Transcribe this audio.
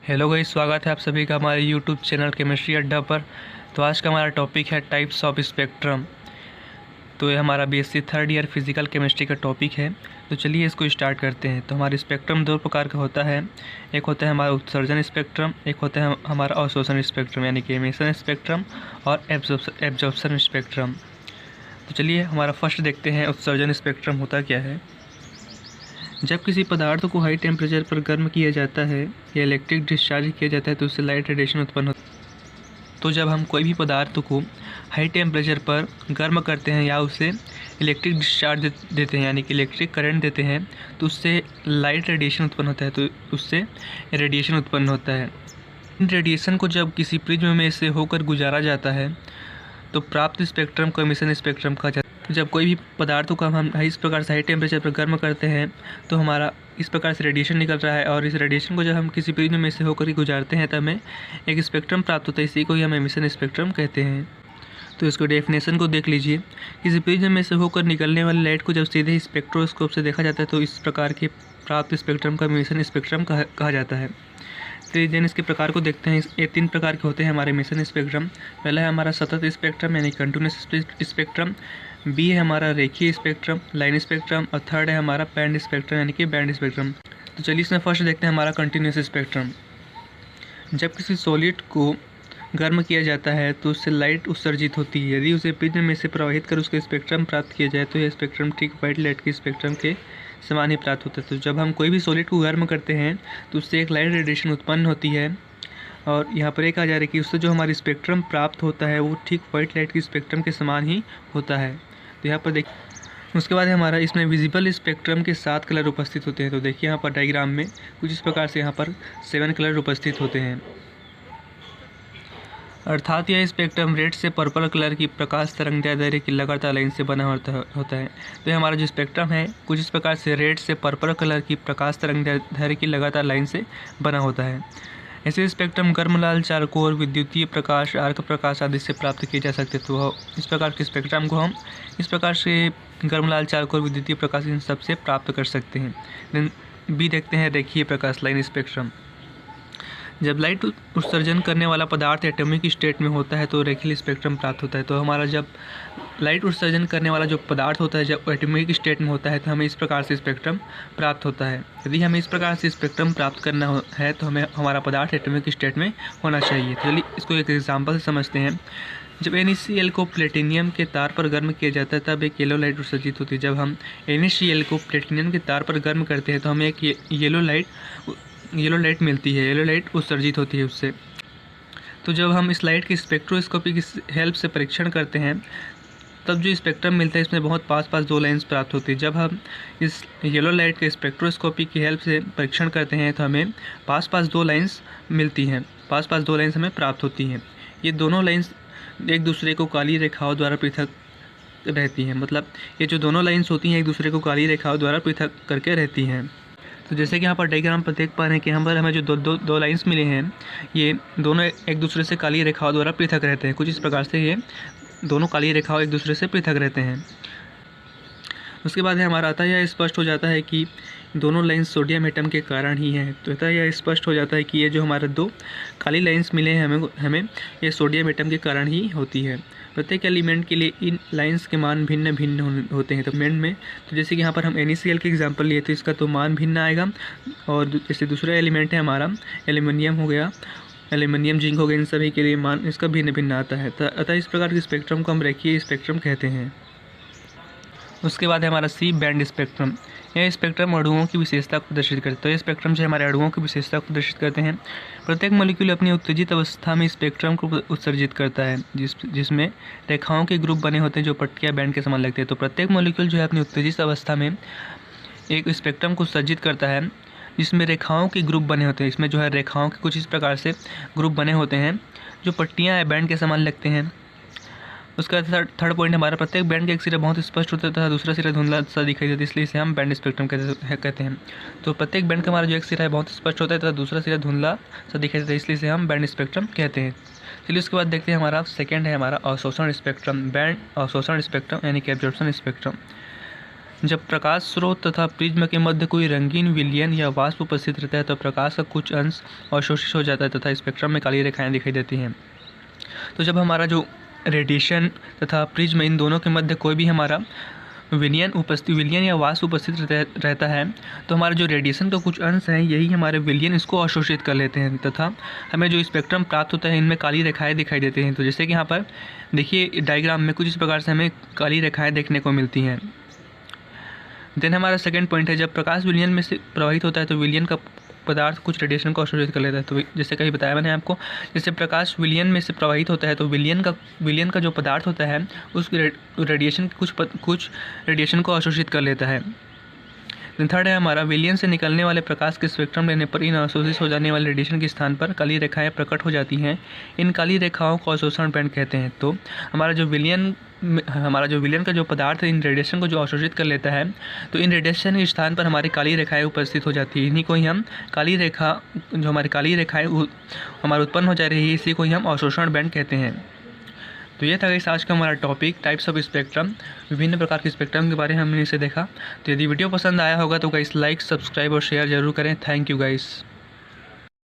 Hello guys, स्वागत है आप सभी का हमारे यूट्यूब चैनल केमिस्ट्री अड्डा पर। तो आज का हमारा टॉपिक है टाइप्स ऑफ स्पेक्ट्रम। तो ये हमारा BSc third year physical chemistry का टॉपिक है। तो चलिए इसको स्टार्ट करते हैं। तो हमारा स्पेक्ट्रम दो प्रकार का होता है। एक होता है हमारा उत्सर्जन स्पेक्ट्रम, एक होता है हमारा अवशोषण स्पेक्ट्रम यानी कि एमिशन स्पेक्ट्रम और एब्जॉर्प्शन स्पेक्ट्रम। तो चलिए हमारा फर्स्ट देखते हैं उत्सर्जन स्पेक्ट्रम होता क्या है। जब किसी पदार्थ को हाई टेम्परेचर पर गर्म किया जाता है या इलेक्ट्रिक डिस्चार्ज किया जाता है तो उससे लाइट रेडिएशन उत्पन्न होता है। तो जब हम कोई भी पदार्थ को हाई टेम्परेचर पर गर्म करते हैं या उसे इलेक्ट्रिक डिस्चार्ज देते हैं यानी कि इलेक्ट्रिक करंट देते हैं तो उससे लाइट रेडिएशन उत्पन्न होता है। तो उससे रेडिएशन उत्पन्न होता है। इन रेडिएशन को जब किसी प्रिज्म में से होकर गुजारा जाता है तो प्राप्त स्पेक्ट्रम को एमिशन स्पेक्ट्रम कहा जाता है। तो जब कोई भी पदार्थ को हम इस प्रकार से हाई टेम्परेचर पर गर्म करते हैं तो हमारा इस प्रकार से रेडिएशन निकल रहा है और इस रेडिएशन को जब हम किसी प्रिज्म में से होकर गुजारते हैं तब हमें एक स्पेक्ट्रम प्राप्त होता है। इसी को ही हम एमिशन स्पेक्ट्रम कहते हैं। तो इसको डेफिनेशन को देख लीजिए। किसी प्रिज्म में से होकर निकलने वाली लाइट को जब सीधे स्पेक्ट्रोस्कोप से देखा जाता है तो इस प्रकार के प्राप्त स्पेक्ट्रम का एमिशन स्पेक्ट्रम कहा जाता है। तो जन इसके प्रकार को देखते हैं। ये तीन प्रकार के होते हैं हमारे एमिशन स्पेक्ट्रम। पहला है हमारा सतत स्पेक्ट्रम यानी कंटिन्यूस स्पेक्ट्रम, बी है हमारा रेखीय स्पेक्ट्रम लाइन स्पेक्ट्रम और थर्ड है हमारा बैंड स्पेक्ट्रम यानी कि बैंड स्पेक्ट्रम। तो चलिए इसमें फर्स्ट देखते हैं हमारा कंटिन्यूस स्पेक्ट्रम। जब किसी सॉलिड को गर्म किया जाता है तो उससे लाइट उत्सर्जित होती है। यदि उसे प्रिज्म में से प्रवाहित कर उसका स्पेक्ट्रम प्राप्त किया जाए तो यह स्पेक्ट्रम ठीक वाइट लाइट के स्पेक्ट्रम के समान ही प्राप्त होता है। तो जब हम कोई भी सॉलिड को गर्म करते हैं तो उससे एक लाइट रेडिएशन उत्पन्न होती है और यहाँ पर एक कहा जा रहा है कि उससे जो हमारी स्पेक्ट्रम प्राप्त होता है वो ठीक वाइट लाइट की स्पेक्ट्रम के समान ही होता है। तो यहाँ पर देखिए उसके बाद हमारा इसमें विजिबल स्पेक्ट्रम के 7 कलर उपस्थित होते हैं। तो देखिए यहाँ पर डायग्राम में कुछ इस प्रकार से यहाँ पर 7 कलर उपस्थित होते हैं। अर्थात यह स्पेक्ट्रम रेड से पर्पल कलर की प्रकाश तरंगदैर्ध्य की लगातार लाइन से बना होता है। तो ये हमारा जो स्पेक्ट्रम है कुछ इस प्रकार से रेड से पर्पल कलर की प्रकाश तरंगदैर्ध्य की लगातार लाइन से बना होता है। ऐसे स्पेक्ट्रम गर्म लाल चारकोर विद्युतीय प्रकाश आर्क प्रकाश आदि से प्राप्त किए जा सकते। तो इस प्रकार के स्पेक्ट्रम को हम इस प्रकार से गर्म लाल चारकोर विद्युतीय प्रकाश इन सब से प्राप्त कर सकते हैं। देन बी देखते हैं रेखीय प्रकाश लाइन स्पेक्ट्रम। जब लाइट उत्सर्जन करने वाला पदार्थ एटॉमिक स्टेट में होता है तो रेखीय स्पेक्ट्रम प्राप्त होता है। तो हमारा जब लाइट उत्सर्जन करने वाला जो पदार्थ होता है जब एटॉमिक स्टेट में होता है तो हमें इस प्रकार से स्पेक्ट्रम प्राप्त होता है। यदि हमें इस प्रकार से स्पेक्ट्रम प्राप्त करना है तो हमें हमारा पदार्थ एटॉमिक स्टेट में होना चाहिए। चलिए इसको एक एग्जाम्पल से समझते हैं। जब NaCl को प्लेटिनियम के तार पर गर्म किया जाता है तब एक येलो लाइट उत्सर्जित होती है। जब हम NaCl को प्लेटिनियम के तार पर गर्म करते हैं तो हमें एक येलो लाइट मिलती है, येलो लाइट उत्सर्जित होती है उससे। तो जब हम इस लाइट की स्पेक्ट्रोस्कोपी की हेल्प से परीक्षण करते हैं तब जो स्पेक्ट्रम मिलता है इसमें बहुत पास दो लाइंस प्राप्त होती है। जब हम इस येलो लाइट के स्पेक्ट्रोस्कोपी की हेल्प से परीक्षण करते हैं तो हमें पास दो लाइंस मिलती हैं, पास दो लाइंस हमें प्राप्त होती हैं। ये दोनों लाइंस एक दूसरे को काली रेखाओं द्वारा पृथक रहती हैं। मतलब ये जो दोनों लाइंस होती हैं एक दूसरे को काली रेखाओं द्वारा पृथक करके रहती हैं। तो जैसे कि यहाँ पर डायग्राम पर देख पा रहे हैं कि यहाँ पर हमें जो दो लाइंस मिले हैं ये दोनों एक दूसरे से काली रेखाओं द्वारा पृथक रहते हैं। कुछ इस प्रकार से ये दोनों काली रेखाओं एक दूसरे से पृथक रहते हैं। उसके बाद हमारा आता है यह स्पष्ट हो जाता है कि दोनों लाइंस सोडियम एटम के कारण ही हैं। तो अतः यह स्पष्ट हो जाता है कि ये जो हमारे दो काली लाइंस मिले हैं हमें ये सोडियम एटम के कारण ही होती है। प्रत्येक एलिमेंट के लिए इन लाइंस के मान भिन्न भिन्न होते हैं। तो एलिमेंट में तो जैसे कि यहाँ पर हम NaCl की एग्जांपल लिए तो इसका तो मान भिन्न आएगा। और जैसे दूसरा एलिमेंट है हमारा एल्युमिनियम हो गया, एल्युमिनियम जिंक हो गया, इन सभी के लिए मान इसका भिन्न भिन्न आता है। अतः इस प्रकार के स्पेक्ट्रम को हम रेखीय स्पेक्ट्रम कहते हैं। उसके बाद है हमारा सी बैंड स्पेक्ट्रम। यह स्पेक्ट्रम अणुओं की विशेषता को प्रदर्शित करता है। तो यह स्पेक्ट्रम जो हमारे अणुओं की विशेषता को प्रदर्शित करते हैं। प्रत्येक मॉलिक्यूल अपनी उत्तेजित अवस्था में स्पेक्ट्रम को उत्सर्जित करता है जिसमें रेखाओं के ग्रुप बने होते हैं जो पट्टियाँ बैंड के समान लगते हैं। तो प्रत्येक मॉलिक्यूल जो है अपनी उत्तेजित अवस्था में एक स्पेक्ट्रम को उत्सर्जित करता है जिसमें रेखाओं के ग्रुप बने होते हैं। इसमें जो है रेखाओं के कुछ इस प्रकार से ग्रुप बने होते हैं जो पट्टियाँ बैंड के समान लगते हैं। उसका थर्ड पॉइंट हमारा प्रत्येक बैंड का एक सिरा बहुत स्पष्ट होता है, दूसरा सिरा धुंधला सा दिखाई देता है, इसलिए इसे हम बैंड स्पेक्ट्रम कहते हैं। तो प्रत्येक बैंड का हमारा जो एक सिरा है बहुत स्पष्ट होता है तथा दूसरा सिरा धुंधला सा दिखाई देता है, इसलिए इसे हम बैंड स्पेक्ट्रम कहते हैं। चलिए उसके बाद देखते हैं हमारा सेकेंड है हमारा अवशोषण स्पेक्ट्रम। बैंड अवशोषण स्पेक्ट्रम यानी कि एब्जॉर्प्शन स्पेक्ट्रम। जब प्रकाश स्रोत तथा प्रिज्म के मध्य कोई रंगीन विलयन या वाष्प उपस्थित रहता है तो प्रकाश का कुछ अंश अवशोषित हो जाता है तथा स्पेक्ट्रम में काली रेखाएं दिखाई देती हैं। तो जब हमारा जो रेडिएशन तथा प्रिज्म इन दोनों के मध्य कोई भी हमारा विलयन या वाष्प उपस्थित रहता है तो हमारा जो रेडिएशन का कुछ अंश है यही हमारे विलयन इसको अवशोषित कर लेते हैं तथा हमें जो स्पेक्ट्रम प्राप्त होता है इनमें काली रेखाएं दिखाई देती हैं। तो जैसे कि यहाँ पर देखिए डायग्राम में कुछ इस प्रकार से हमें काली रेखाएं देखने को मिलती हैं। देन हमारा सेकंड पॉइंट है, जब प्रकाश विलयन में से प्रवाहित होता है तो विलयन का पदार्थ कुछ रेडिएशन को अवशोषित कर लेता है। तो जैसे कहीं बताया मैंने आपको, जैसे प्रकाश विलयन में से प्रवाहित होता है तो विलयन का जो पदार्थ होता है उस रेडिएशन कुछ रेडिएशन को अवशोषित कर लेता है। थर्ड है हमारा, विलयन से निकलने वाले प्रकाश के स्पेक्ट्रम लेने पर इन अवशोषित हो जाने वाले रेडिएशन के स्थान पर काली रेखाएं प्रकट हो जाती हैं। इन काली रेखाओं को अवशोषण बैंड कहते हैं। तो हमारा जो विलयन का जो पदार्थ है इन रेडिएशन को जो अवशोषित कर लेता है तो इन रेडिएशन के स्थान पर हमारी काली रेखाएं उपस्थित हो जाती है। इन्हीं को ही हम काली रेखाएं हमारे उत्पन्न हो जा रही है, इसी को ही हम अवशोषण बैंड कहते हैं। तो ये था गाइस आज का हमारा टॉपिक, टाइप्स ऑफ स्पेक्ट्रम, विभिन्न प्रकार के स्पेक्ट्रम के बारे में हमने इसे देखा। तो यदि वीडियो पसंद आया होगा तो गाइस लाइक, सब्सक्राइब और शेयर जरूर करें। Thank you guys.